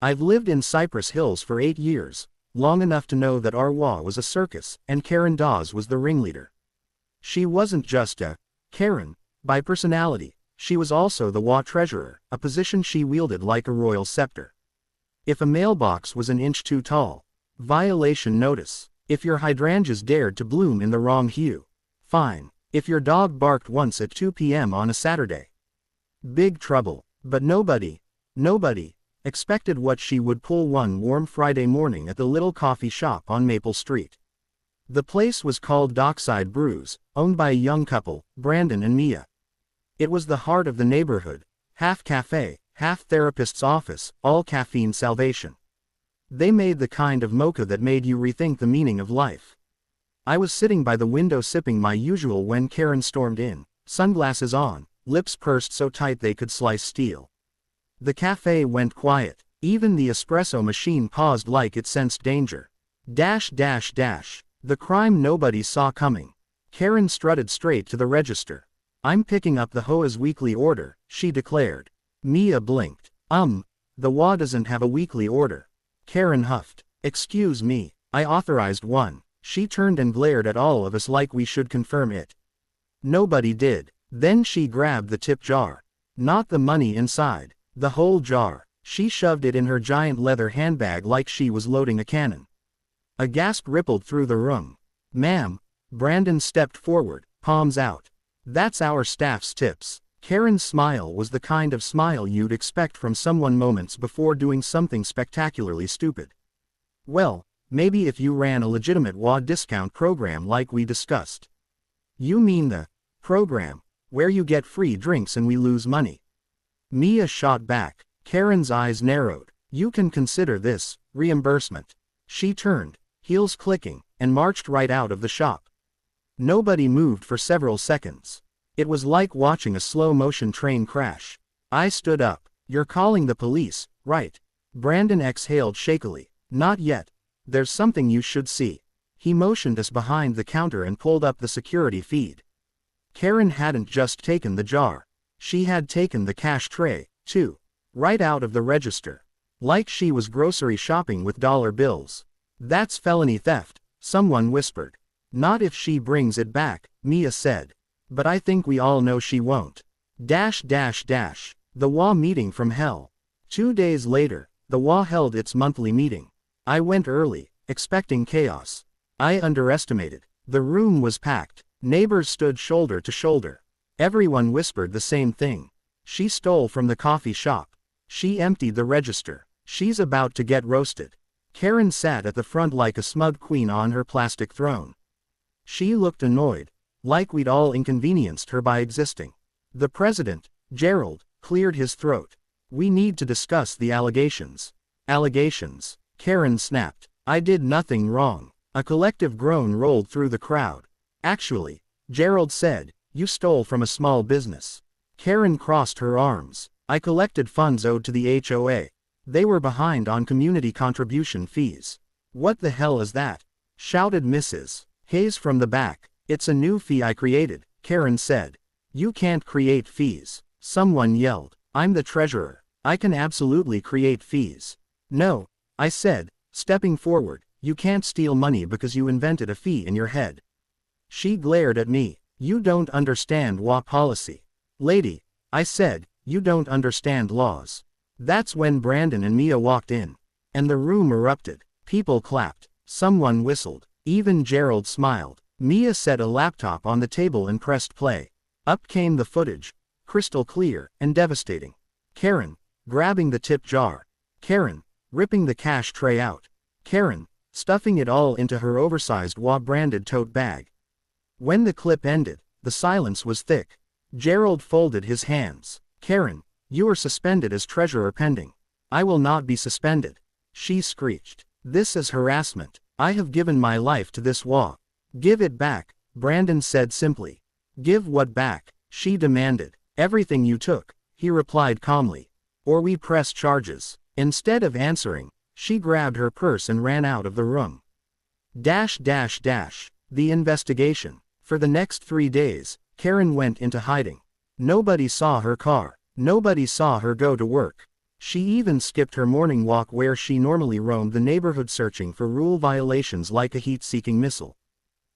I've lived in Cypress Hills for 8 years, long enough to know that our HOA was a circus, and Karen Dawes was the ringleader. She wasn't just a Karen by personality, she was also the HOA treasurer, a position she wielded like a royal scepter. If a mailbox was an inch too tall, violation notice. If your hydrangeas dared to bloom in the wrong hue, fine. If your dog barked once at 2 p.m. on a Saturday, big trouble. But nobody expected what she would pull one warm Friday morning at the little coffee shop on Maple Street. The place was called Dockside Brews, owned by a young couple, Brandon and Mia. It was the heart of the neighborhood, half cafe, half therapist's office, all caffeine salvation. They made the kind of mocha that made you rethink the meaning of life. I was sitting by the window sipping my usual when Karen stormed in, sunglasses on, lips pursed so tight they could slice steel. The cafe went quiet. Even the espresso machine paused like it sensed danger. The crime nobody saw coming. Karen strutted straight to the register. I'm picking up the HOA's weekly order, she declared. Mia blinked. The HOA doesn't have a weekly order. Karen huffed. Excuse me, I authorized one. She turned and glared at all of us like we should confirm it. Nobody did. Then she grabbed the tip jar. Not the money inside, the whole jar. She shoved it in her giant leather handbag like she was loading a cannon. A gasp rippled through the room. Ma'am, Brandon stepped forward, palms out. That's our staff's tips. Karen's smile was the kind of smile you'd expect from someone moments before doing something spectacularly stupid. Well, maybe if you ran a legitimate HOA discount program like we discussed. You mean the program where you get free drinks and we lose money? Mia shot back. Karen's eyes narrowed. You can consider this reimbursement. She turned, heels clicking, and marched right out of the shop. Nobody moved for several seconds. It was like watching a slow-motion train crash. I stood up. You're calling the police, right? Brandon exhaled shakily. Not yet. There's something you should see. He motioned us behind the counter and pulled up the security feed. Karen hadn't just taken the jar. She had taken the cash tray, too. Right out of the register. Like she was grocery shopping with dollar bills. That's felony theft, someone whispered. Not if she brings it back, Mia said. But I think we all know she won't. The HOA meeting from hell. 2 days later, the HOA held its monthly meeting. I went early, expecting chaos. I underestimated. The room was packed. Neighbors stood shoulder to shoulder. Everyone whispered the same thing. She stole from the coffee shop. She emptied the register. She's about to get roasted. Karen sat at the front like a smug queen on her plastic throne. She looked annoyed, like we'd all inconvenienced her by existing. The president, Gerald, cleared his throat. We need to discuss the allegations. Allegations? Karen snapped. I did nothing wrong. A collective groan rolled through the crowd. Actually, Gerald said, you stole from a small business. Karen crossed her arms. I collected funds owed to the HOA. They were behind on community contribution fees. What the hell is that? Shouted Mrs. Hayes from the back. It's a new fee I created, Karen said. You can't create fees. Someone yelled. I'm the treasurer. I can absolutely create fees. No, I said, stepping forward, you can't steal money because you invented a fee in your head. She glared at me. You don't understand HOA policy. Lady, I said, you don't understand laws. That's when Brandon and Mia walked in. And the room erupted. People clapped. Someone whistled. Even Gerald smiled. Mia set a laptop on the table and pressed play. Up came the footage. Crystal clear and devastating. Karen, grabbing the tip jar. Karen, ripping the cash tray out. Karen, stuffing it all into her oversized HOA-branded tote bag. When the clip ended, the silence was thick. Gerald folded his hands. Karen, you are suspended as treasurer pending. I will not be suspended. She screeched. This is harassment. I have given my life to this HOA. Give it back, Brandon said simply. Give what back? She demanded. Everything you took, he replied calmly. Or we press charges. Instead of answering, she grabbed her purse and ran out of the room. The investigation. For the next 3 days, Karen went into hiding. Nobody saw her car. Nobody saw her go to work. She even skipped her morning walk where she normally roamed the neighborhood searching for rule violations like a heat-seeking missile.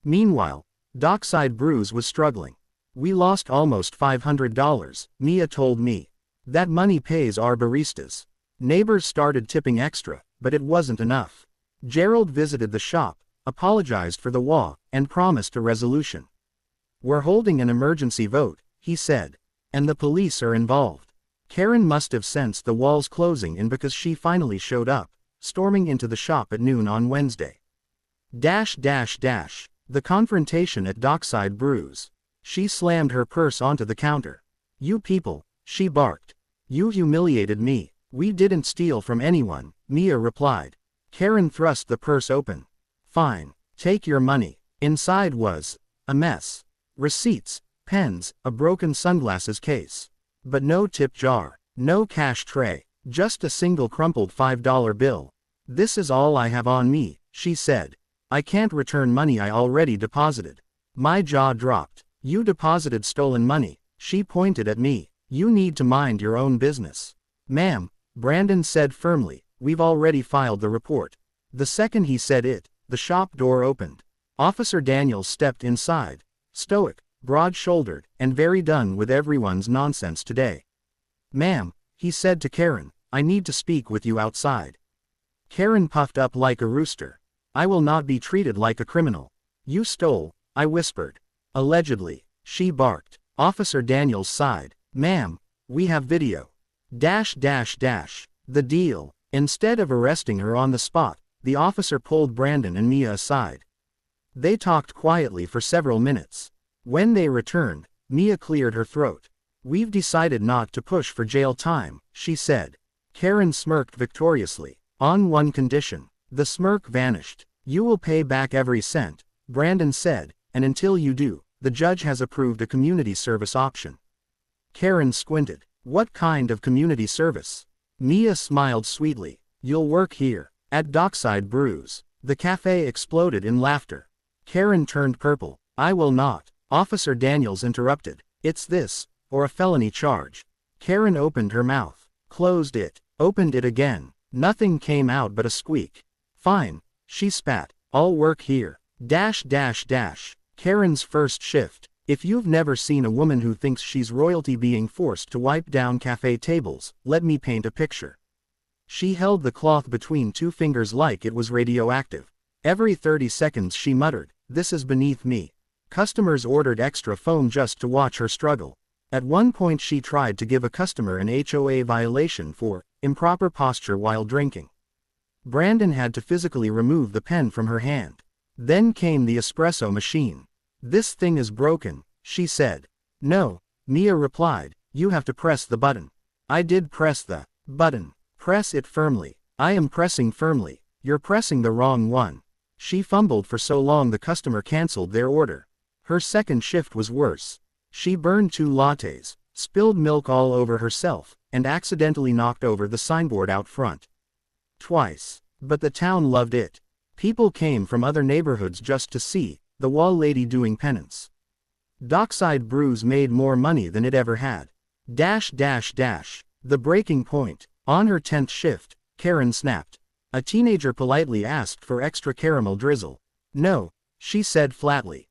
Meanwhile, Dockside Brews was struggling. "We lost almost $500, Mia told me. That money pays our baristas." Neighbors started tipping extra, but it wasn't enough. Gerald visited the shop, apologized for the HOA, and promised a resolution. "We're holding an emergency vote," he said. "And the police are involved." Karen must have sensed the walls closing in because she finally showed up, storming into the shop at noon on Wednesday. The confrontation at Dockside Brews. She slammed her purse onto the counter. "You people," she barked. "You humiliated me." "We didn't steal from anyone," Mia replied. Karen thrust the purse open. "Fine. Take your money." Inside was a mess. Receipts, pens, a broken sunglasses case. But no tip jar, no cash tray, just a single crumpled $5 bill. "This is all I have on me," she said. "I can't return money I already deposited." My jaw dropped. "You deposited stolen money," she pointed at me. "You need to mind your own business." "Ma'am," Brandon said firmly, "we've already filed the report." The second he said it, the shop door opened. Officer Daniels stepped inside, stoic, broad-shouldered, and very done with everyone's nonsense today. "Ma'am," he said to Karen, "I need to speak with you outside." Karen puffed up like a rooster. "I will not be treated like a criminal." "You stole," I whispered. "Allegedly," she barked. Officer Daniels sighed. "Ma'am, we have video." The deal. Instead of arresting her on the spot, the officer pulled Brandon and Mia aside. They talked quietly for several minutes. When they returned, Mia cleared her throat. "We've decided not to push for jail time," she said. Karen smirked victoriously. "On one condition." The smirk vanished. "You will pay back every cent," Brandon said, "and until you do, the judge has approved a community service option." Karen squinted. "What kind of community service?" Mia smiled sweetly. "You'll work here, at Dockside Brews." The cafe exploded in laughter. Karen turned purple. "I will not," Officer Daniels interrupted. "It's this, or a felony charge." Karen opened her mouth, closed it, opened it again. Nothing came out but a squeak. "Fine," she spat. "I'll work here." Karen's first shift. If you've never seen a woman who thinks she's royalty being forced to wipe down cafe tables, let me paint a picture. She held the cloth between two fingers like it was radioactive. Every 30 seconds she muttered, "This is beneath me." Customers ordered extra foam just to watch her struggle. At one point she tried to give a customer an HOA violation for improper posture while drinking. Brandon had to physically remove the pen from her hand. Then came the espresso machine. "This thing is broken," she said. "No," Mia replied, "you have to press the button." I did press the button. "Press it firmly." "I am pressing firmly." "You're pressing the wrong one." She fumbled for so long the customer canceled their order. Her second shift was worse. She burned 2 lattes, spilled milk all over herself, and accidentally knocked over the signboard out front. Twice. But the town loved it. People came from other neighborhoods just to see the wall lady doing penance. Dockside Brews made more money than it ever had. The breaking point. On her 10th shift, Karen snapped. A teenager politely asked for extra caramel drizzle. "No," she said flatly.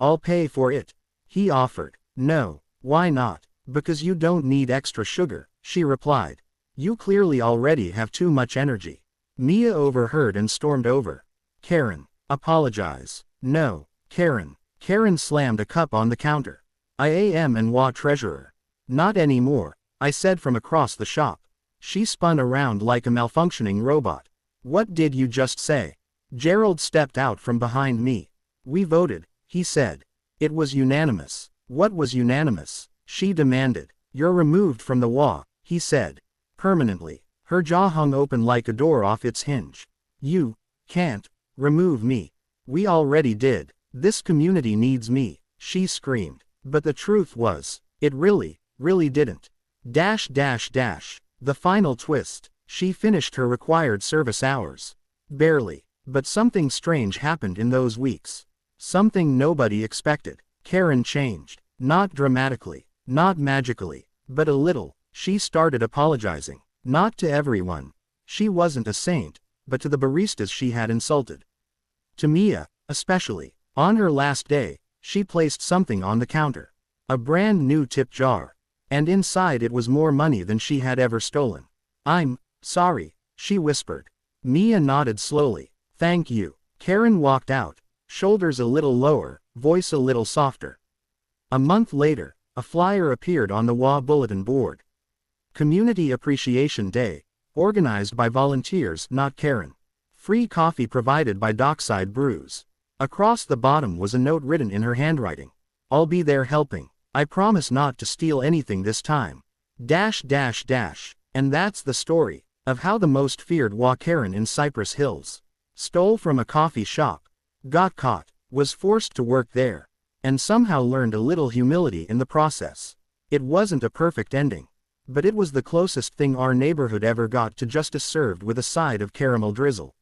I'll pay for it." He offered. "No." "Why not?" "Because you don't need extra sugar," she replied. "You clearly already have too much energy." Mia overheard and stormed over. "Karen, apologize." "No, Karen." Karen slammed a cup on the counter. "I am and HOA treasurer." "Not anymore," I said from across the shop. She spun around like a malfunctioning robot. "What did you just say?" Gerald stepped out from behind me. "We voted," he said. "It was unanimous." "What was unanimous?" she demanded. "You're removed from the HOA," he said. "Permanently." Her jaw hung open like a door off its hinge. "You can't remove me." "We already did. This community needs me," she screamed. But the truth was, it really didn't. The final twist. She finished her required service hours. Barely. But something strange happened in those weeks. Something nobody expected. Karen changed. Not dramatically. Not magically. But a little. She started apologizing. Not to everyone. She wasn't a saint, but to the baristas she had insulted. To Mia, especially. On her last day, she placed something on the counter. A brand new tip jar. And inside it was more money than she had ever stolen. "I'm sorry," she whispered. Mia nodded slowly. "Thank you." Karen walked out, shoulders a little lower, voice a little softer. A month later, a flyer appeared on the HOA bulletin board. Community Appreciation Day, organized by volunteers, not Karen. Free coffee provided by Dockside Brews. Across the bottom was a note written in her handwriting. "I'll be there helping. I promise not to steal anything this time. .. And that's the story of how the most feared HOA Karen in Cypress Hills stole from a coffee shop, got caught, was forced to work there, and somehow learned a little humility in the process. It wasn't a perfect ending, but it was the closest thing our neighborhood ever got to justice served with a side of caramel drizzle.